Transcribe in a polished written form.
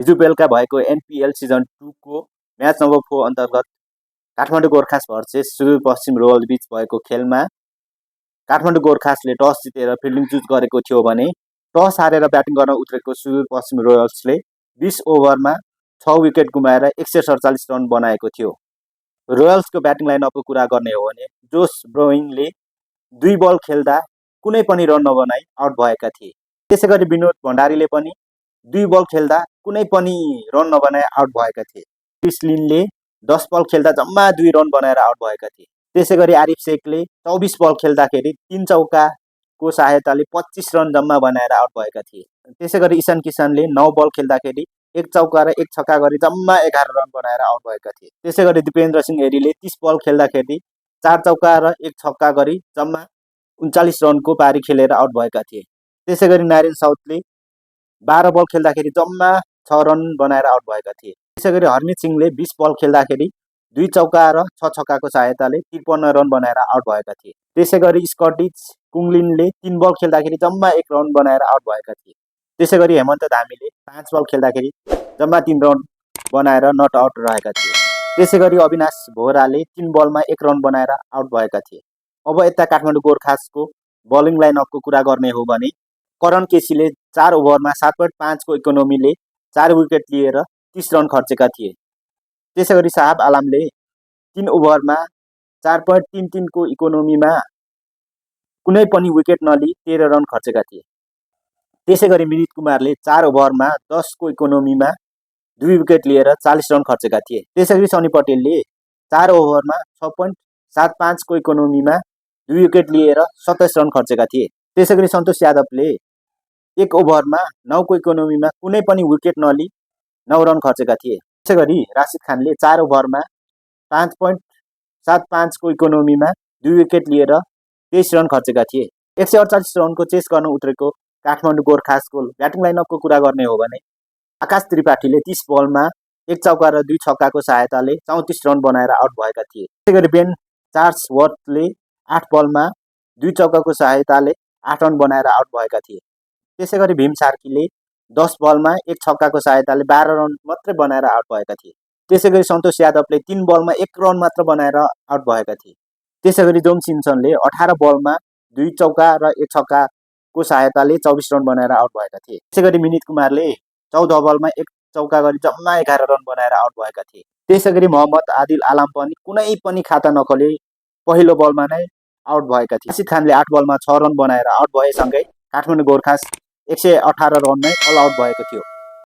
हिजो बेलुका भएको एनपिएल सिजन 2 को म्याच नम्बर 4 अन्तर्गत Kathmandu Gorkhas versus Sudurpashchim royal बीच भएको खेलमा काठमाडौँ गोर्खासले टस जितेर फिल्डिङ चुज गरेको थियो भने टस हारेर ब्याटिङ गर्न उत्रेको सुदूरपश्चिम रोयल्सले 20 ओभरमा 6 विकेट गुमाएर 147 रन बनाएको थियो। रोयल्सको ब्याटिङ लाइनअपको कुरा गर्ने हो भने जोस ब्रोइङले 2 बल खेल्दा कुनै पनि रन नबनाई आउट भएका थिए। त्यसैगरी विनोद भण्डारीले पनि 2 बल खेल्दा कुनै पनि रन नबनाई आउट भएका थिए। क्रिस लिनले 10 बल खेल्दा जम्मा 2 रन बनाएर आउट भएका थिए। त्यसैगरी आरिफ शेखले 24 बल खेल्दाखेरि 3 चौकाको सहायताले 25 रन जम्मा बनाएर आउट भएका थिए। त्यसैगरी ईशान किशनले 9 बल खेल्दाखेरि 1 चौका र 1 छक्का गरी जम्मा 11 रन बनाएर आउट भएका थिए। त्यसैगरी दिपेन्द्र सिंह एरीले 30 बल खेल्दाखेरि 4 चौका र 1 छक्का गरी जम्मा 39 रनको पारी खेलेर आउट भएका थिए। त्यसैगरी नारायण साउथले 12 बल खेल्दाखेरि जम्मा 6 रन बनाएर आउट भएका थिए। त्यसैगरी हरमित सिंहले 20 बल खेल्दाखेरि 2 चौका र 6 छक्काको सहायताले 53 रन बनाएर आउट भएका थिए। त्यसैगरी स्कटिस कुङलिनले 3 बल खेल्दाखेरि जम्मा 1 रन बनाएर आउट भएका थिए। त्यसैगरी हेमन्त धामीले 5 बल खेल्दाखेरि जम्मा 3 रन बनाएर नट आउट रहेका थिए। त्यसैगरी अविनाश भोराले 3 बलमा 1 रन बनाएर आउट भएका थिए। अब यता काठमाडौँ गोर्खासको बलिङ लाइनअपको कुरा गर्ने हो भने करण केसीले 4 ओभरमा 7.5 को इकोनोमीले 4 विकेट लिएर 30 रन खर्चेका थिए। त्यसैगरी साहब आलमले 3 ओभरमा 4.33 को इकोनोमीमा कुनै पनि विकेट नलिई 13 रन खर्चेका थिए। त्यसैगरी मिलित कुमारले 4 ओभरमा 10 को इकोनोमीमा 2 विकेट लिएर 40 रन खर्चेका थिए। त्यसैगरी सनी पटेलले 4 ओभरमा 6.75 को इकोनोमीमा 2 विकेट लिएर 27 रन खर्चेका थिए। त्यसैगरी सन्तोष यादवले 1 ओभरमा 9 को इकोनोमीमा कुनै पनि विकेट नलिई 9 रन खर्चेका थिए। त्यसैगरी राशिद खानले 4 ओभरमा 5.75 को इकोनोमीमा 2 विकेट लिएर 23 रन खर्चेका थिए। 148 रनको चेस गर्न उत्रेको काठमाडौँ गोर्खासको ब्याटिङ लाइनअपको कुरा गर्ने हो भने आकाश त्रिपाठीले 30 बलमा 1 चौका र 2 छक्काको सहायताले 34 रन बनाएर आउट भएका थिए। त्यसैगरी बेन चार्ल्सवर्थले 8 बलमा 2 चौकाको सहायताले 8 रन बनाएर आउट भएका थिए। त्यसैगरी भीम सार्कीले 10 बलमा 1 छक्काको सहायताले 12 रन मात्रै बनाएर आउट भएका थिए। त्यसैगरी सन्तोष यादवले 3 बलमा 1 रन मात्र बनाएर आउट भएका थिए। त्यसैगरी जोम सिम्सनले 18 बलमा 2 चौका र 1 छक्काको सहायताले 24 रन बनाएर आउट भएका थिए। त्यसैगरी मिनित कुमारले 14 बलमा 1 चौका गरी जम्मा 11 रन बनाएर आउट भएका थिए। त्यसैगरी मोहम्मद आदिल आलम पनि कुनै पनि खाता नखोली पहिलो बलमा नै आउट भएका थिए। राशिद खानले 8 बलमा 6 रन बनाएर आउट भएसँगै काठमाडौँ गोर्खास 118 रनमै अल आउट भएको थियो।